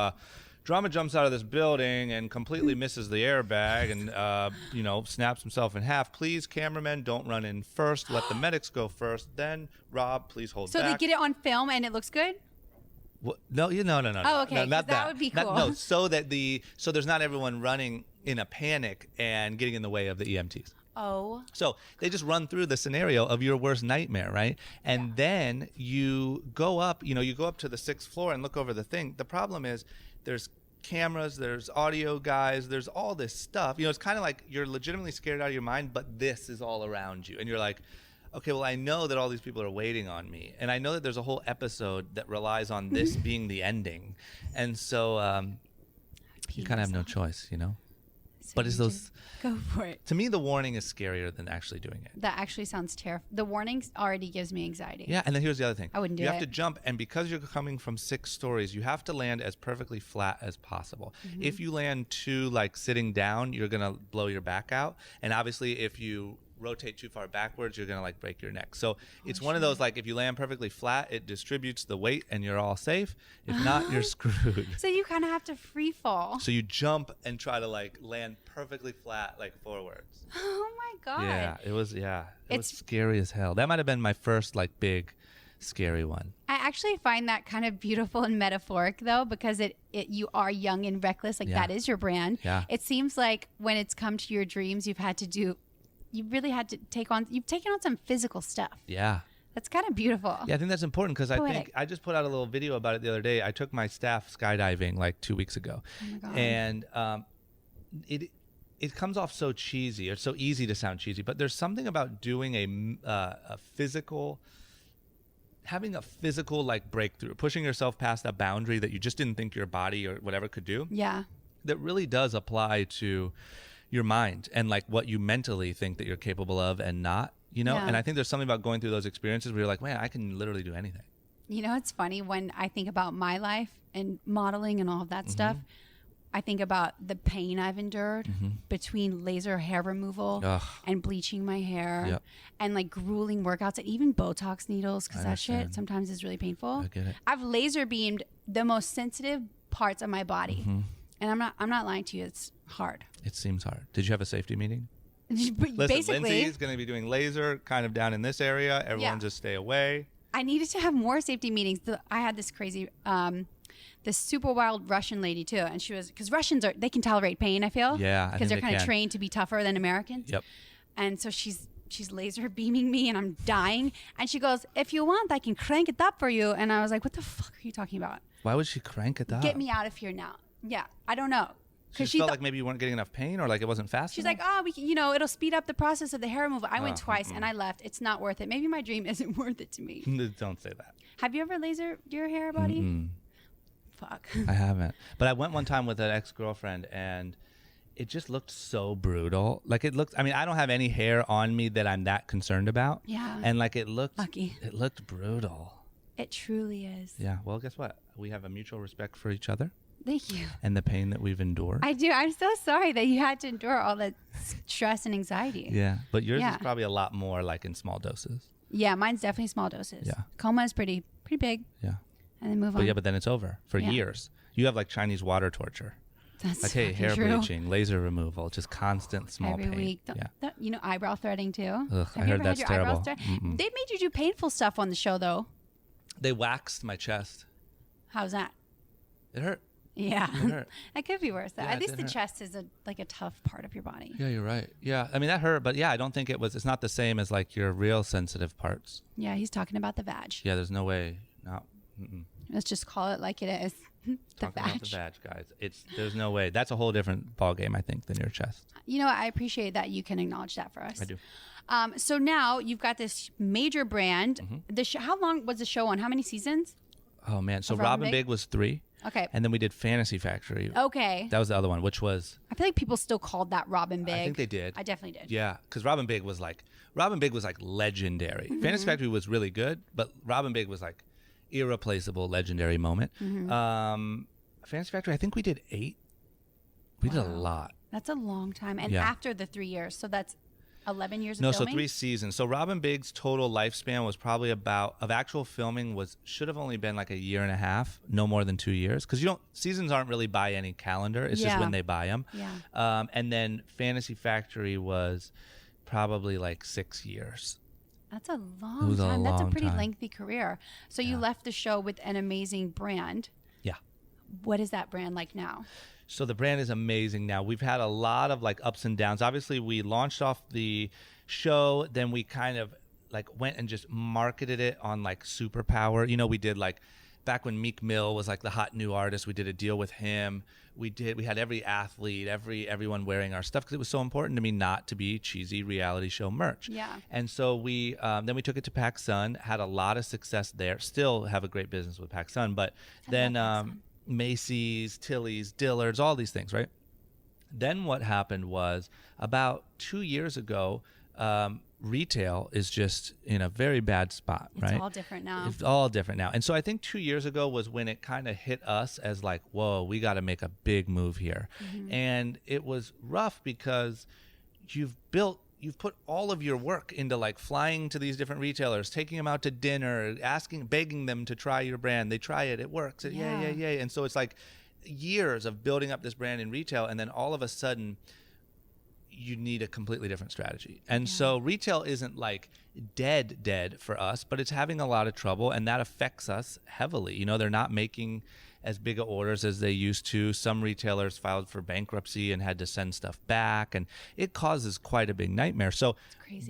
Speaker 2: Drama jumps out of this building and completely misses the airbag and snaps himself in half, please, cameramen, don't run in first. Let the medics go first. Then Rob, please hold back.
Speaker 1: So they get it on film and it looks good?
Speaker 2: No.
Speaker 1: Oh, okay.
Speaker 2: No, not
Speaker 1: that would be cool.
Speaker 2: So there's not everyone running in a panic and getting in the way of the EMTs.
Speaker 1: Oh.
Speaker 2: So they just run through the scenario of your worst nightmare, right? And then you go up, to the 6th floor and look over the thing. The problem is there's cameras, there's audio guys, there's all this stuff. It's kind of like you're legitimately scared out of your mind, but this is all around you. And you're like, okay, well, I know that all these people are waiting on me. And I know that there's a whole episode that relies on this being the ending. And so you kind of have no choice,
Speaker 1: So
Speaker 2: but it's those...
Speaker 1: Go for it.
Speaker 2: To me, the warning is scarier than actually doing it.
Speaker 1: That actually sounds terrifying. The warning already gives me anxiety.
Speaker 2: Yeah, and then here's the other thing.
Speaker 1: I wouldn't do it.
Speaker 2: You have to jump, and because you're coming from 6 stories, you have to land as perfectly flat as possible. Mm-hmm. If you land too, sitting down, you're going to blow your back out. And obviously, if you rotate too far backwards, you're gonna break your neck. So it's one of those, if you land perfectly flat, it distributes the weight and you're all safe. If not, you're screwed.
Speaker 1: So you kind of have to free fall.
Speaker 2: So you jump and try to land perfectly flat, forwards.
Speaker 1: Oh my God.
Speaker 2: Yeah, it was scary as hell. That might have been my first big scary one.
Speaker 1: I actually find that kind of beautiful and metaphoric though, because you are young and reckless. That is your brand.
Speaker 2: Yeah.
Speaker 1: It seems like when it's come to your dreams, you've really had to you've taken on some physical stuff. Yeah. That's kind of beautiful.
Speaker 2: Yeah, I think that's important because I think I just put out a little video about it the other day. I took my staff skydiving 2 weeks ago.
Speaker 1: Oh my God.
Speaker 2: And it comes off so cheesy. It's so easy to sound cheesy, but there's something about doing having a physical breakthrough, pushing yourself past a boundary that you just didn't think your body or whatever could do.
Speaker 1: Yeah.
Speaker 2: That really does apply to your mind and what you mentally think that you're capable of and not, and I think there's something about going through those experiences where you're like, man, I can literally do anything.
Speaker 1: It's funny when I think about my life and modeling and all of that stuff, I think about the pain I've endured between laser hair removal and bleaching my hair and grueling workouts and even Botox needles, because that shit sometimes is really painful.
Speaker 2: I get it.
Speaker 1: I've laser beamed the most sensitive parts of my body. And I'm not lying to you. It's hard.
Speaker 2: It seems hard. Did you have a safety meeting?
Speaker 1: Basically,
Speaker 2: Lindsay's going to be doing laser kind of down in this area. Everyone just stay away.
Speaker 1: I needed to have more safety meetings. I had this crazy, this super wild Russian lady too. And she was, because Russians they can tolerate pain, I feel.
Speaker 2: Yeah.
Speaker 1: Because they're kind of trained to be tougher than Americans.
Speaker 2: Yep.
Speaker 1: And so she's laser beaming me and I'm dying. And she goes, if you want, I can crank it up for you. And I was like, what the fuck are you talking about?
Speaker 2: Why would she crank it up?
Speaker 1: Get me out of here now. Yeah. I don't know.
Speaker 2: She felt like maybe you weren't getting enough pain, or like it wasn't fast
Speaker 1: She's
Speaker 2: enough?
Speaker 1: like, oh, we can, it'll speed up the process of the hair removal. I went twice and I left. It's not worth it. Maybe my dream isn't worth it to me.
Speaker 2: Don't say that.
Speaker 1: Have you ever lasered your hair, buddy? Fuck.
Speaker 2: I haven't. But I went one time with an ex-girlfriend, and it just looked so brutal. Like it looked, I mean, I don't have any hair on me that I'm that concerned about.
Speaker 1: Yeah.
Speaker 2: And like it looked,
Speaker 1: lucky.
Speaker 2: It looked brutal.
Speaker 1: It truly is.
Speaker 2: Yeah. Well, guess what? We have a mutual respect for each other.
Speaker 1: Thank you.
Speaker 2: And the pain that we've endured.
Speaker 1: I do. I'm so sorry that you had to endure all that stress and anxiety.
Speaker 2: Yeah. But yours is probably a lot more like in small doses.
Speaker 1: Yeah. Mine's definitely small doses.
Speaker 2: Yeah.
Speaker 1: Coma is pretty big.
Speaker 2: Yeah.
Speaker 1: And then move on.
Speaker 2: But then it's over for years. You have like Chinese water torture.
Speaker 1: That's
Speaker 2: like, hey, hair
Speaker 1: true.
Speaker 2: bleaching, laser removal, just constant small
Speaker 1: every
Speaker 2: pain.
Speaker 1: week. Eyebrow threading too.
Speaker 2: Ugh, I
Speaker 1: Have you
Speaker 2: heard
Speaker 1: ever
Speaker 2: that's
Speaker 1: had your
Speaker 2: terrible.
Speaker 1: eyebrows threaded? They've made you do painful stuff on the show though.
Speaker 2: They waxed my chest.
Speaker 1: How's that?
Speaker 2: It hurt.
Speaker 1: Yeah.
Speaker 2: It hurt.
Speaker 1: That could be worse.
Speaker 2: Yeah,
Speaker 1: At least
Speaker 2: it
Speaker 1: the
Speaker 2: hurt.
Speaker 1: chest is a tough part of your body.
Speaker 2: Yeah, you're right. Yeah, I mean that hurt, but yeah, I don't think it's not the same as like your real sensitive parts.
Speaker 1: Yeah, he's talking about the vag.
Speaker 2: Yeah, there's no way. No.
Speaker 1: Let's just call it like it is.
Speaker 2: Talking about the vag, guys. There's no way. That's a whole different ball game, I think, than your chest.
Speaker 1: I appreciate that you can acknowledge that for us.
Speaker 2: I do.
Speaker 1: So now you've got this major brand. How long was the show on? How many seasons?
Speaker 2: Oh man, so
Speaker 1: Of
Speaker 2: Robin Big was 3.
Speaker 1: Okay.
Speaker 2: And then we did Fantasy Factory.
Speaker 1: Okay.
Speaker 2: That was the other one, which was.
Speaker 1: I feel like people still called that Robin Big.
Speaker 2: I think they did.
Speaker 1: I definitely did.
Speaker 2: Yeah, because Robin Big was like legendary. Fantasy Factory was really good, but Robin Big was like irreplaceable, legendary moment. Fantasy Factory, I think we did 8. We did a lot.
Speaker 1: That's a long time. And after the 3 years, so that's 11 years of
Speaker 2: No,
Speaker 1: filming?
Speaker 2: so 3 seasons. So Robin Big's total lifespan was probably of actual filming should have only been like a year and a half, no more than 2 years. Because seasons aren't really by any calendar. It's just when they buy them.
Speaker 1: Yeah.
Speaker 2: And then Fantasy Factory was probably like 6 years.
Speaker 1: That's a long time. That's a pretty
Speaker 2: time.
Speaker 1: lengthy career. So you left the show with an amazing brand.
Speaker 2: Yeah.
Speaker 1: What is that brand like now?
Speaker 2: So the brand is amazing now. We've had a lot of like ups and downs. Obviously, we launched off the show, then we kind of like went and just marketed it on like Superpower. We did like back when Meek Mill was like the hot new artist, we did a deal with him. We had every athlete, everyone wearing our stuff because it was so important to me not to be cheesy reality show merch.
Speaker 1: Yeah.
Speaker 2: And so we then we took it to PacSun, had a lot of success there. Still have a great business with PacSun, but then Macy's, Tilly's, Dillard's, all these things, right? Then what happened was about 2 years ago, retail is just in a very bad spot, right?
Speaker 1: It's all different now.
Speaker 2: It's all different now. And so I think 2 years ago was when it kind of hit us as like, whoa, we got to make a big move here. And it was rough because you've put all of your work into like flying to these different retailers, taking them out to dinner, begging them to try your brand. They try it, it works. Yay. And so it's like years of building up this brand in retail, and then all of a sudden you need a completely different strategy. And so retail isn't like dead for us, but it's having a lot of trouble, and that affects us heavily. They're not making as big of orders as they used to. Some retailers filed for bankruptcy and had to send stuff back, and it causes quite a big nightmare. So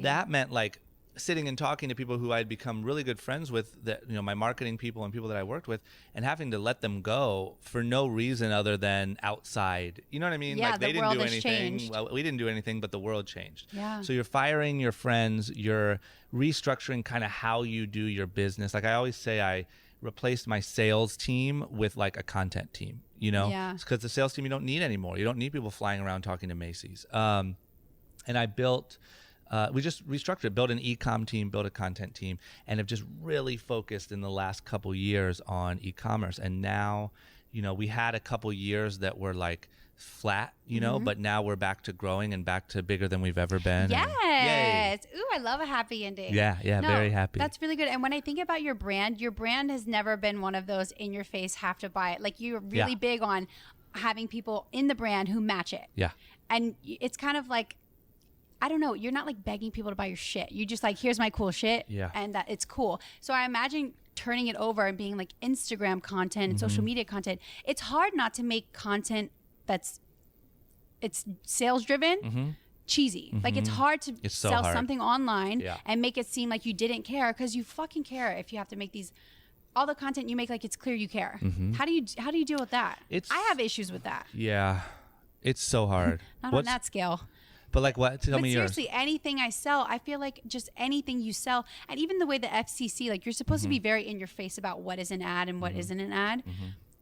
Speaker 2: that meant like sitting and talking to people who I'd become really good friends with, my marketing people and people that I worked with, and having to let them go for no reason other than outside. You know what I mean?
Speaker 1: Yeah,
Speaker 2: like they
Speaker 1: the
Speaker 2: didn't
Speaker 1: world
Speaker 2: do
Speaker 1: has
Speaker 2: anything.
Speaker 1: changed.
Speaker 2: Well, we didn't do anything, but the world changed.
Speaker 1: Yeah.
Speaker 2: So you're firing your friends, you're restructuring kind of how you do your business. Like I always say, I replaced my sales team with like a content team, because the sales team you don't need anymore. You don't need people flying around talking to Macy's. And I built, we just restructured, built an e-com team, built a content team, and have just really focused in the last couple years on e-commerce. And now, we had a couple years that were like flat, but now we're back to growing and back to bigger than we've ever been.
Speaker 1: Yes. Ooh, I love a happy ending.
Speaker 2: Yeah, very happy.
Speaker 1: That's really good. And when I think about your brand has never been one of those in your face, have to buy it. Like you're really big on having people in the brand who match it.
Speaker 2: Yeah.
Speaker 1: And it's kind of like, I don't know, you're not like begging people to buy your shit. You just like, here's my cool shit, and that it's cool. So I imagine turning it over and being like Instagram content and social media content. It's hard not to make content it's sales driven, cheesy. Like it's hard to sell something online and make it seem like you didn't care, because you fucking care if you have to make all the content you make like it's clear you care. How do you deal with that? I have issues with that.
Speaker 2: Yeah, it's so hard.
Speaker 1: Not on that scale.
Speaker 2: But like what? Tell me yours.
Speaker 1: Seriously, anything I sell, I feel like just anything you sell, and even the way the FCC, like you're supposed to be very in your face about what is an ad and what isn't an ad.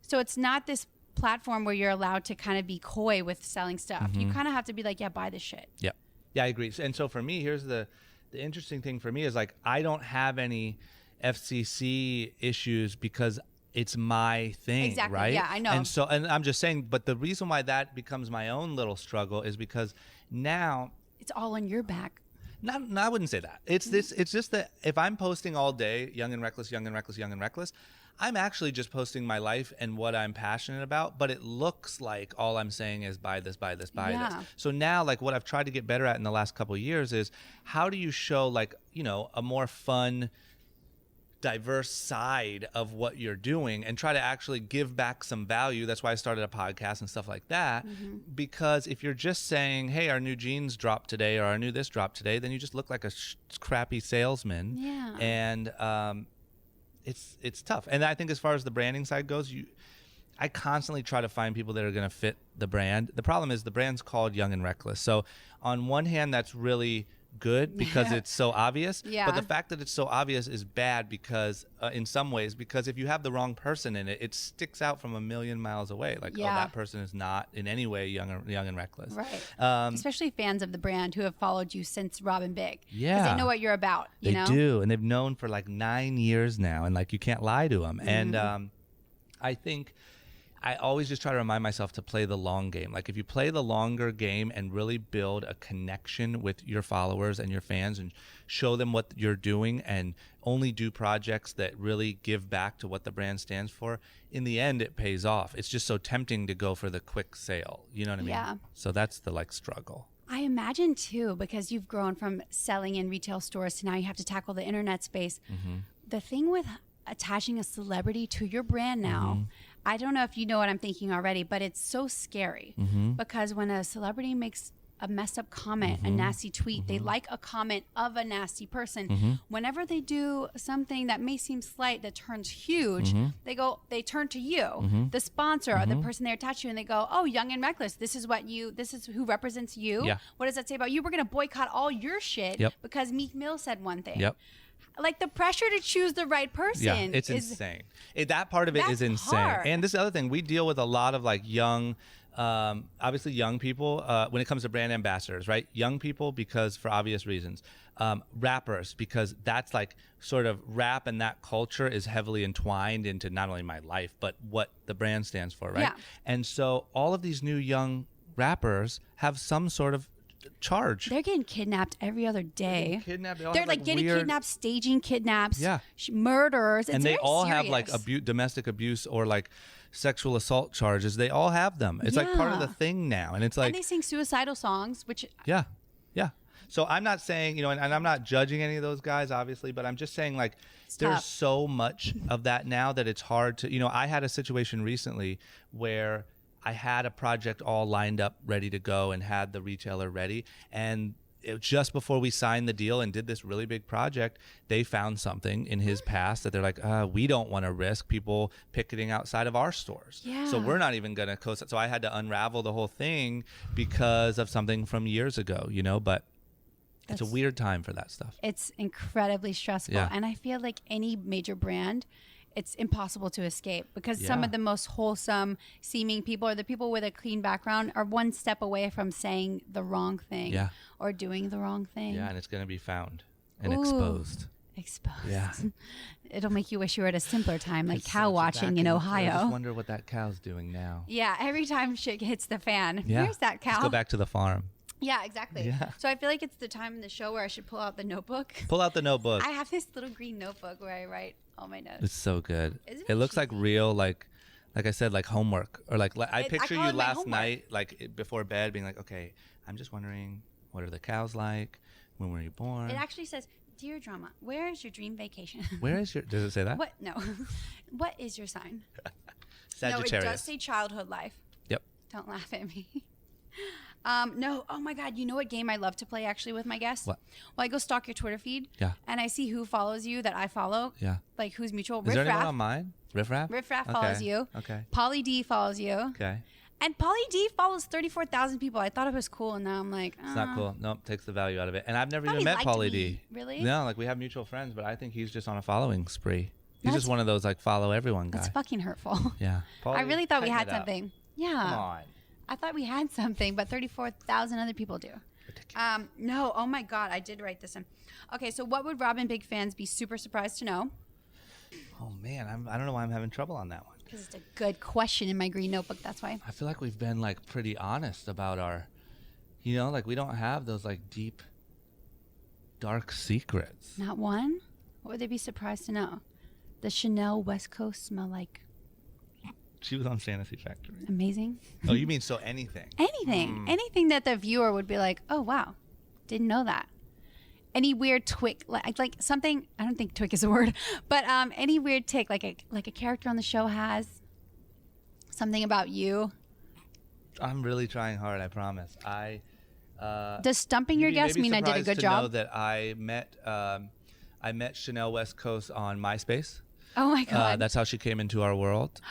Speaker 1: So it's not this platform where you're allowed to kind of be coy with selling stuff. You kind of have to be like, yeah, buy this shit.
Speaker 2: Yeah, I agree. And so for me, here's the interesting thing for me is like I don't have any FCC issues because it's my thing,
Speaker 1: exactly.
Speaker 2: Right?
Speaker 1: Yeah, I know.
Speaker 2: And I'm just saying, but the reason why that becomes my own little struggle is because now
Speaker 1: it's all on your back.
Speaker 2: No, I wouldn't say that. It's just that if I'm posting all day, young and reckless, young and reckless, young and reckless, I'm actually just posting my life and what I'm passionate about, but it looks like all I'm saying is buy this, buy this, buy this. So now, like what I've tried to get better at in the last couple of years is how do you show like, a more fun, diverse side of what you're doing and try to actually give back some value. That's why I started a podcast and stuff like that. Because if you're just saying, hey, our new jeans dropped today or our new this dropped today, then you just look like a crappy salesman.
Speaker 1: Yeah.
Speaker 2: And it's tough. And I think as far as the branding side goes, I constantly try to find people that are going to fit the brand. The problem is the brand's called Young and Reckless. So on one hand, that's really good because it's so obvious, but the fact that it's so obvious is bad because in some ways, because if you have the wrong person in it, it sticks out from a million miles away, like oh, that person is not in any way young and reckless,
Speaker 1: right? Especially fans of the brand who have followed you since Robin Big,
Speaker 2: because
Speaker 1: they know what you're about.
Speaker 2: They do, and they've known for like 9 years now, and like you can't lie to them. And I think I always just try to remind myself to play the long game. Like if you play the longer game and really build a connection with your followers and your fans and show them what you're doing and only do projects that really give back to what the brand stands for, in the end it pays off. It's just so tempting to go for the quick sale. You know what I mean?
Speaker 1: Yeah.
Speaker 2: So that's the like struggle.
Speaker 1: I imagine too, because you've grown from selling in retail stores to now you have to tackle the internet space. The thing with attaching a celebrity to your brand now, I don't know if you know what I'm thinking already, but it's so scary because when a celebrity makes a messed up comment, a nasty tweet, they like a comment of a nasty person. Whenever they do something that may seem slight that turns huge, they turn to you, the sponsor or the person they're attached to, and they go, oh, Young and Reckless, this is who represents you. What does that say about you? We're going to boycott all your shit because Meek Mill said one thing. Like the pressure to choose the right person.
Speaker 2: It's insane. That part of it is insane.
Speaker 1: Hard.
Speaker 2: And this other thing, we deal with a lot of like young, obviously young people when it comes to brand ambassadors, right? Young people because for obvious reasons. Rappers because that's like sort of rap and that culture is heavily entwined into not only my life, but what the brand stands for, right? And so all of these new young rappers have some sort of charge.
Speaker 1: They're getting kidnapped every other day. They're like getting
Speaker 2: weird...
Speaker 1: kidnapped, staging kidnaps, murders.
Speaker 2: And they all have like domestic abuse or like sexual assault charges. They all have them. It's like part of the thing now. And it's like,
Speaker 1: and they sing suicidal songs, which
Speaker 2: so I'm not saying, and I'm not judging any of those guys, obviously, but I'm just saying like there's so much of that now that it's hard to, I had a situation recently where I had a project all lined up, ready to go, and had the retailer ready. And just before we signed the deal and did this really big project, they found something in his past that they're like, we don't want to risk people picketing outside of our stores. So we're not even going to co-sign. So I had to unravel the whole thing because of something from years ago, but it's a weird time for that stuff.
Speaker 1: It's incredibly stressful. And I feel like any major brand, it's impossible to escape because some of the most wholesome seeming people or the people with a clean background are one step away from saying the wrong thing or doing the wrong thing.
Speaker 2: And it's going to be found and exposed.
Speaker 1: It'll make you wish you were at a simpler time, like cow watching in Ohio.
Speaker 2: I just wonder what that cow's doing now.
Speaker 1: Every time shit hits the fan. Where's that cow?
Speaker 2: Let's go back to the farm.
Speaker 1: Yeah, exactly. So I feel like it's the time in the show where I should pull out the notebook.
Speaker 2: Pull out the notebook.
Speaker 1: I have this little green notebook where I write all my notes.
Speaker 2: It's so good.
Speaker 1: Isn't
Speaker 2: it looks like real, like I said, like homework or like I picture you last night, like before bed, being like, okay, I'm just wondering What are the cows like? When were you born?
Speaker 1: It actually says, "Dear Drama, where is your dream vacation?"
Speaker 2: Where is your? Does it say that?
Speaker 1: What? No. What is your sign?
Speaker 2: Sagittarius.
Speaker 1: No, it does say childhood life.
Speaker 2: Yep.
Speaker 1: Don't laugh at me. No. Oh my God. You know what game I love to play actually with my guests?
Speaker 2: What?
Speaker 1: Well, I go stalk your Twitter feed.
Speaker 2: Yeah.
Speaker 1: And I see who follows you that I follow.
Speaker 2: Yeah.
Speaker 1: Like who's mutual.
Speaker 2: Is there anyone
Speaker 1: Raff.
Speaker 2: on mine? Riff Raff?
Speaker 1: Riff Raff follows you.
Speaker 2: Okay.
Speaker 1: Polly D follows you.
Speaker 2: Okay.
Speaker 1: And Polly D follows 34,000 people. I thought it was cool, and now I'm like,
Speaker 2: It's not cool. Nope, takes the value out of it. And I've never
Speaker 1: Thought
Speaker 2: even
Speaker 1: he
Speaker 2: met
Speaker 1: liked
Speaker 2: Pauly
Speaker 1: me.
Speaker 2: D.
Speaker 1: Really?
Speaker 2: No, like we have mutual friends, but I think he's just on a following spree. He's
Speaker 1: That's-
Speaker 2: just one of those like follow everyone guys.
Speaker 1: That's fucking hurtful.
Speaker 2: Yeah.
Speaker 1: I
Speaker 2: Pauly,
Speaker 1: really thought we
Speaker 2: tighten
Speaker 1: had
Speaker 2: it up.
Speaker 1: something. Yeah.
Speaker 2: Come on.
Speaker 1: I thought we had something, but 34,000 other people do.
Speaker 2: Ridiculous.
Speaker 1: No. Oh my God. I did write this in. Okay. So what would Robin Big fans be super surprised to know?
Speaker 2: Oh man, I don't know why I'm having trouble on that one.
Speaker 1: Because it's a good question in my green notebook. That's why.
Speaker 2: I feel like we've been like pretty honest about our, like we don't have those like deep, dark secrets.
Speaker 1: Not one? What would they be surprised to know? Does Chanel West Coast smell like
Speaker 2: She was on Fantasy Factory.
Speaker 1: amazing?
Speaker 2: Oh, you mean so anything?
Speaker 1: Anything. Anything that the viewer would be like, oh, wow. Didn't know that. Any weird twig, like something, I don't think twig is a word, but any weird tick, like a character on the show has something about you.
Speaker 2: I'm really trying hard, I promise.
Speaker 1: Does stumping your guests mean I did a good job?
Speaker 2: Know that I met Chanel West Coast on MySpace.
Speaker 1: Oh my God.
Speaker 2: That's how she came into our world.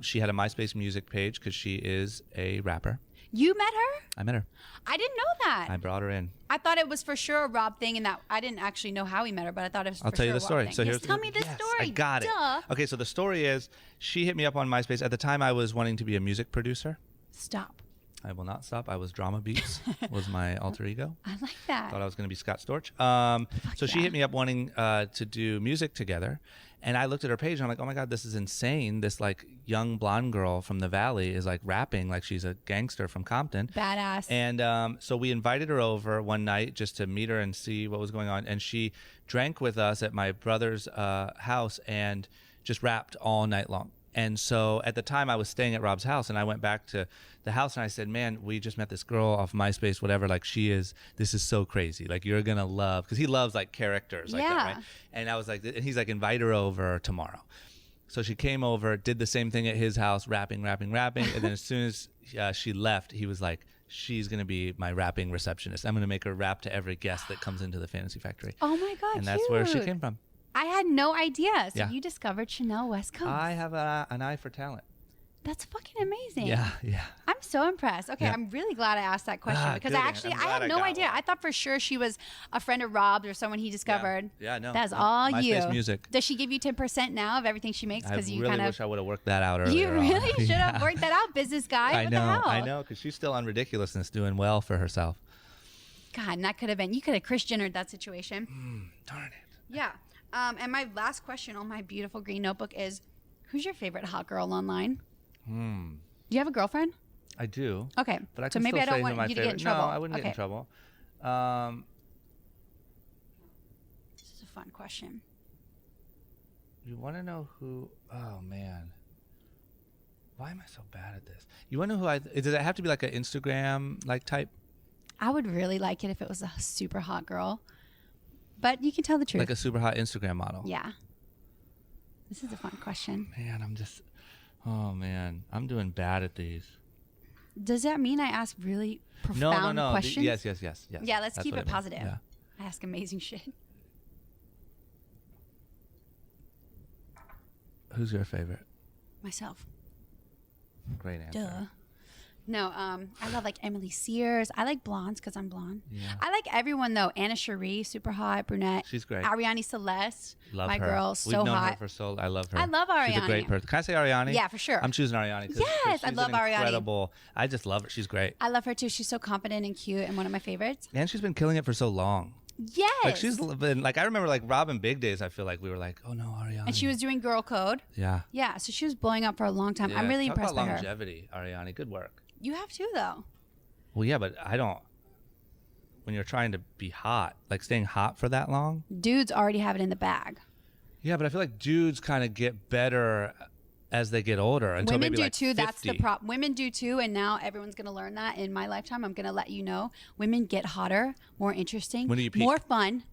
Speaker 2: She had a MySpace music page because she is a rapper.
Speaker 1: You met her?
Speaker 2: I met her.
Speaker 1: I didn't know that.
Speaker 2: I brought her in.
Speaker 1: I thought it was for sure a Rob thing, and that I didn't actually know how he met her, but I thought it was.
Speaker 2: I'll
Speaker 1: for
Speaker 2: tell
Speaker 1: sure
Speaker 2: you the
Speaker 1: a Rob
Speaker 2: story.
Speaker 1: thing.
Speaker 2: So
Speaker 1: Yes,
Speaker 2: here's
Speaker 1: tell me the
Speaker 2: yes,
Speaker 1: story.
Speaker 2: I got
Speaker 1: Duh.
Speaker 2: it. Okay, so the story is she hit me up on MySpace. At the time, I was wanting to be a music producer.
Speaker 1: Stop.
Speaker 2: I will not stop. I was Drama Beats was my alter ego.
Speaker 1: I like that.
Speaker 2: Thought I was going to be Scott Storch. So she
Speaker 1: yeah.
Speaker 2: hit me up wanting to do music together. And I looked at her page and I'm like, oh my God, this is insane. This like young blonde girl from the Valley is like rapping like she's a gangster from Compton.
Speaker 1: Badass.
Speaker 2: And so we invited her over one night just to meet her and see what was going on. And she drank with us at my brother's house and just rapped all night long. And so at the time I was staying at Rob's house and I went back to the house and I said, man, we just met this girl off MySpace, whatever. Like this is so crazy. Like you're going to love, because he loves like characters like that, right? And I was like, and he's like, invite her over tomorrow. So she came over, did the same thing at his house, rapping. And then as soon as she left, he was like, she's going to be my rapping receptionist. I'm going to make her rap to every guest that comes into the Fantasy Factory.
Speaker 1: Oh my God,
Speaker 2: and that's where she came from.
Speaker 1: I had no idea. So
Speaker 2: Yeah.
Speaker 1: you discovered Chanel West Coast.
Speaker 2: I have an eye for talent.
Speaker 1: That's fucking amazing.
Speaker 2: Yeah.
Speaker 1: I'm so impressed. Okay,
Speaker 2: Yeah.
Speaker 1: I'm really glad I asked that question because
Speaker 2: good.
Speaker 1: I
Speaker 2: I'm glad
Speaker 1: had
Speaker 2: I
Speaker 1: no
Speaker 2: got
Speaker 1: idea.
Speaker 2: one.
Speaker 1: I thought for sure she was a friend of Rob's or someone he discovered.
Speaker 2: Yeah, no.
Speaker 1: That's
Speaker 2: no.
Speaker 1: all
Speaker 2: MySpace
Speaker 1: you.
Speaker 2: music.
Speaker 1: Does she give you 10% now of everything she makes?
Speaker 2: I
Speaker 1: Because you
Speaker 2: really
Speaker 1: kind of.
Speaker 2: wish I would have worked that out earlier.
Speaker 1: You really
Speaker 2: on.
Speaker 1: should have
Speaker 2: Yeah.
Speaker 1: worked that out, business guy. What the hell?
Speaker 2: I know, because she's still on Ridiculousness, doing well for herself.
Speaker 1: God, and that could have been. You could have Chris Jennered that situation.
Speaker 2: Darn it.
Speaker 1: Yeah. And my last question on my beautiful green notebook is, who's your favorite hot girl online? Do you have a girlfriend?
Speaker 2: I do.
Speaker 1: Okay.
Speaker 2: But I
Speaker 1: so
Speaker 2: can
Speaker 1: maybe
Speaker 2: still
Speaker 1: I don't
Speaker 2: say
Speaker 1: want
Speaker 2: who my
Speaker 1: you to
Speaker 2: favorite.
Speaker 1: get in trouble.
Speaker 2: No, I wouldn't get in trouble.
Speaker 1: This is a fun question.
Speaker 2: You want to know who? Oh man, why am I so bad at this? You want to know who does it have to be like an Instagram like type?
Speaker 1: I would really like it if it was a super hot girl, but you can tell the truth.
Speaker 2: Like a super hot Instagram model?
Speaker 1: Yeah. This is a fun question.
Speaker 2: Man, I'm doing bad at these.
Speaker 1: Does that mean I ask really profound
Speaker 2: No.
Speaker 1: questions?
Speaker 2: Yes.
Speaker 1: Yeah, let's
Speaker 2: That's
Speaker 1: keep
Speaker 2: what
Speaker 1: it
Speaker 2: means.
Speaker 1: positive.
Speaker 2: Yeah.
Speaker 1: I ask amazing shit.
Speaker 2: Who's your favorite?
Speaker 1: Myself.
Speaker 2: Great answer.
Speaker 1: Duh. No, I love like Emily Sears. I like blondes because I'm blonde.
Speaker 2: Yeah.
Speaker 1: I like everyone though. Anna Cherie, super hot, brunette.
Speaker 2: She's great.
Speaker 1: Ariane Celeste,
Speaker 2: Love
Speaker 1: my
Speaker 2: her.
Speaker 1: girl, so
Speaker 2: We've known
Speaker 1: hot.
Speaker 2: her for so. I love her.
Speaker 1: I love
Speaker 2: She's a
Speaker 1: Ariane.
Speaker 2: great person. Can I say Ariane?
Speaker 1: Yeah, for sure.
Speaker 2: I'm choosing Ariane.
Speaker 1: Yes, I
Speaker 2: she's
Speaker 1: love
Speaker 2: an
Speaker 1: Ariane.
Speaker 2: Incredible. I just love her. She's great.
Speaker 1: I love her too. She's so confident and cute and one of my favorites.
Speaker 2: And she's been killing it for so long.
Speaker 1: Yes.
Speaker 2: Like she's been like, I remember like Robin Big Days. I feel like we were like, oh no, Ariane.
Speaker 1: And she was doing Girl Code.
Speaker 2: Yeah.
Speaker 1: Yeah, so she was blowing up for a long time.
Speaker 2: Yeah.
Speaker 1: I'm really
Speaker 2: Talk
Speaker 1: impressed
Speaker 2: about
Speaker 1: by her.
Speaker 2: longevity, Ariane. Good work.
Speaker 1: You have too, though.
Speaker 2: Well, yeah, but I don't. When you're trying to be hot, like staying hot for that long.
Speaker 1: Dudes already have it in the bag.
Speaker 2: Yeah, but I feel like dudes kind of get better as they get older until
Speaker 1: women
Speaker 2: maybe
Speaker 1: do
Speaker 2: like
Speaker 1: too.
Speaker 2: 50.
Speaker 1: That's the problem. Women do too, and now everyone's going to learn that. In my lifetime, I'm going to let you know. Women get hotter, more interesting,
Speaker 2: When do you peak?
Speaker 1: more fun.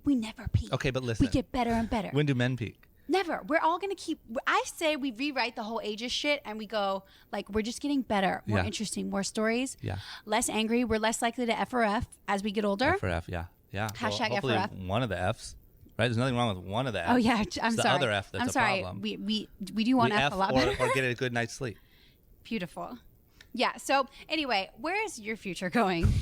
Speaker 1: We never peak.
Speaker 2: Okay, but listen.
Speaker 1: We get better and better.
Speaker 2: When do men peak?
Speaker 1: Never. We're all going to keep. I say we rewrite the whole ages shit, and we go like we're just getting better, more interesting, more stories.
Speaker 2: Yeah.
Speaker 1: Less angry. We're less likely to F or F as we get older.
Speaker 2: F or F, yeah.
Speaker 1: Hashtag
Speaker 2: hopefully
Speaker 1: F or F.
Speaker 2: One of the Fs. Right? There's nothing wrong with one of the Fs.
Speaker 1: Oh yeah, I'm
Speaker 2: it's
Speaker 1: sorry.
Speaker 2: The other F that's
Speaker 1: I'm
Speaker 2: a
Speaker 1: sorry.
Speaker 2: problem.
Speaker 1: We do want F a lot better.
Speaker 2: Or get a good night's sleep.
Speaker 1: Beautiful. Yeah. So anyway, where is your future going?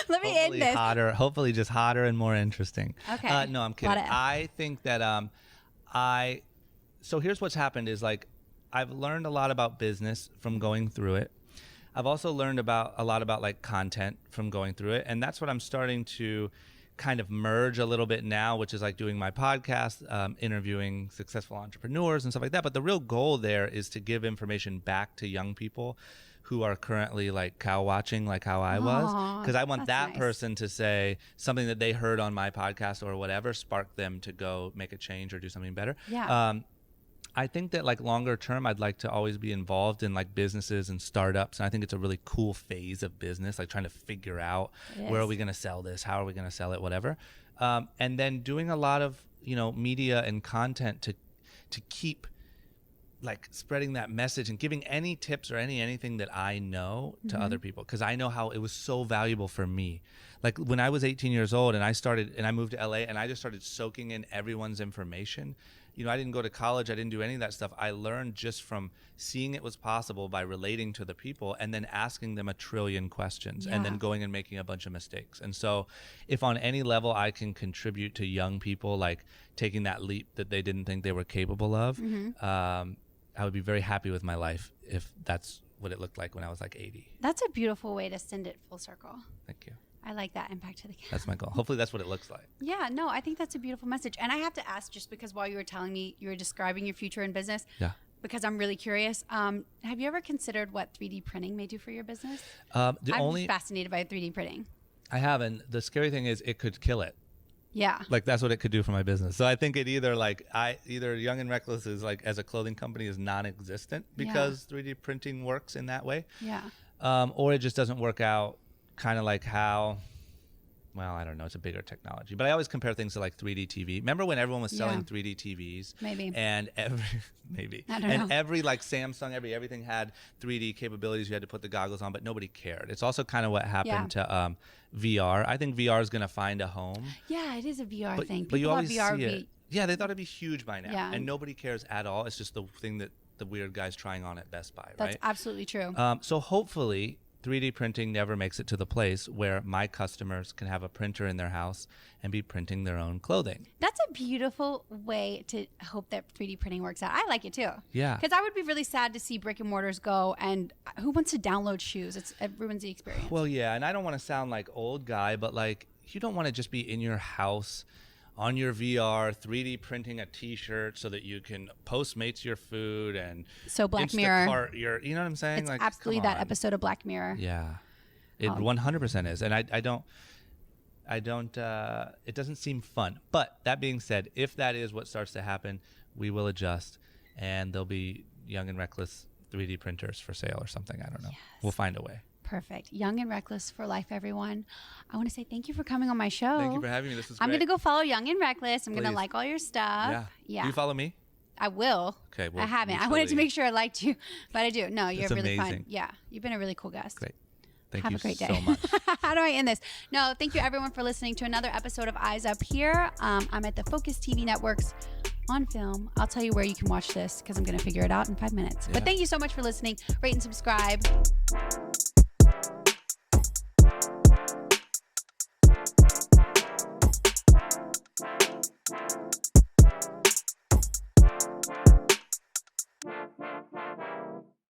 Speaker 1: Let me end this.
Speaker 2: Hopefully just hotter and more interesting.
Speaker 1: Okay.
Speaker 2: No, I'm kidding. I think that so here's what's happened is like I've learned a lot about business from going through it. I've also learned a lot about like content from going through it. And that's what I'm starting to kind of merge a little bit now, which is like doing my podcast, interviewing successful entrepreneurs and stuff like that. But the real goal there is to give information back to young people who are currently like cow watching, like how I was, because I want that person to say something that they heard on my podcast or whatever, spark them to go make a change or do something better.
Speaker 1: Yeah.
Speaker 2: I think that like longer term, I'd like to always be involved in like businesses and startups. And I think it's a really cool phase of business, like trying to figure out where are we going to sell this? How are we going to sell it? Whatever. And then doing a lot of, media and content to keep like spreading that message and giving any tips or anything that I know to other people. Cause I know how it was so valuable for me. Like when I was 18 years old and I moved to LA and I just started soaking in everyone's information. I didn't go to college. I didn't do any of that stuff. I learned just from seeing it was possible by relating to the people and then asking them a trillion questions and then going and making a bunch of mistakes. And so if on any level I can contribute to young people, like taking that leap that they didn't think they were capable of, I would be very happy with my life if that's what it looked like when I was like 80.
Speaker 1: That's a beautiful way to send it full circle.
Speaker 2: Thank you.
Speaker 1: I like that impact to the camp.
Speaker 2: That's my goal. Hopefully that's what it looks like.
Speaker 1: Yeah, no, I think that's a beautiful message. And I have to ask, just because while you were telling me, you were describing your future in business.
Speaker 2: Yeah.
Speaker 1: Because I'm really curious. Have you ever considered what 3D printing may do for your business?
Speaker 2: I'm
Speaker 1: fascinated by 3D printing.
Speaker 2: I have, and the scary thing is it could kill it.
Speaker 1: Yeah.
Speaker 2: Like that's what it could do for my business. So I think it either Young and Reckless is like as a clothing company is non-existent because 3D printing works in that way.
Speaker 1: Yeah.
Speaker 2: Or it just doesn't work out kind of like how, well, I don't know. It's a bigger technology, but I always compare things to like 3D TV. Remember when everyone was selling 3D TVs?
Speaker 1: Maybe.
Speaker 2: And every like Samsung, everything had 3D capabilities. You had to put the goggles on, but nobody cared. It's also kind of what happened to VR. I think VR is going to find a home.
Speaker 1: Yeah, it is a VR thing.
Speaker 2: But you always
Speaker 1: VR
Speaker 2: see it. Yeah, they thought it'd be huge by now.
Speaker 1: Yeah.
Speaker 2: And nobody cares at all. It's just the thing that the weird guy's trying on at Best Buy, right?
Speaker 1: That's absolutely true.
Speaker 2: So hopefully 3D printing never makes it to the place where my customers can have a printer in their house and be printing their own clothing.
Speaker 1: That's a beautiful way to hope that 3D printing works out. I like it too.
Speaker 2: Yeah.
Speaker 1: Because I would be really sad to see brick and mortars go, and who wants to download shoes? It ruins the experience.
Speaker 2: Well, yeah, and I don't want to sound like old guy, but like you don't want to just be in your house on your VR 3D printing a t-shirt so that you can Postmates your food and
Speaker 1: so Black Mirror.
Speaker 2: You know what I'm saying?
Speaker 1: It's
Speaker 2: like
Speaker 1: absolutely that episode of Black Mirror.
Speaker 2: Yeah. It 100% is. And I don't it doesn't seem fun. But that being said, if that is what starts to happen, we will adjust and there'll be Young and Reckless 3D printers for sale or something. I don't know. Yes. We'll find a way.
Speaker 1: Perfect. Young and Reckless for life, everyone. I want to say thank you for coming on my show.
Speaker 2: Thank you for having me. This is great.
Speaker 1: I'm going to go follow Young and Reckless. I'm going to like all your stuff.
Speaker 2: Yeah. Do you follow me?
Speaker 1: I will.
Speaker 2: Okay. Well,
Speaker 1: I haven't. I wanted to make sure I liked you, but I do. No, you're really fun. Yeah. You've been a really cool guest.
Speaker 2: Great. Thank
Speaker 1: Have
Speaker 2: you
Speaker 1: a great day.
Speaker 2: so much.
Speaker 1: How do I end this? No, thank you everyone for listening to another episode of Eyes Up Here. I'm at the Focus TV Networks on film. I'll tell you where you can watch this because I'm going to figure it out in 5 minutes.
Speaker 2: Yeah.
Speaker 1: But thank you so much for listening. Rate and subscribe.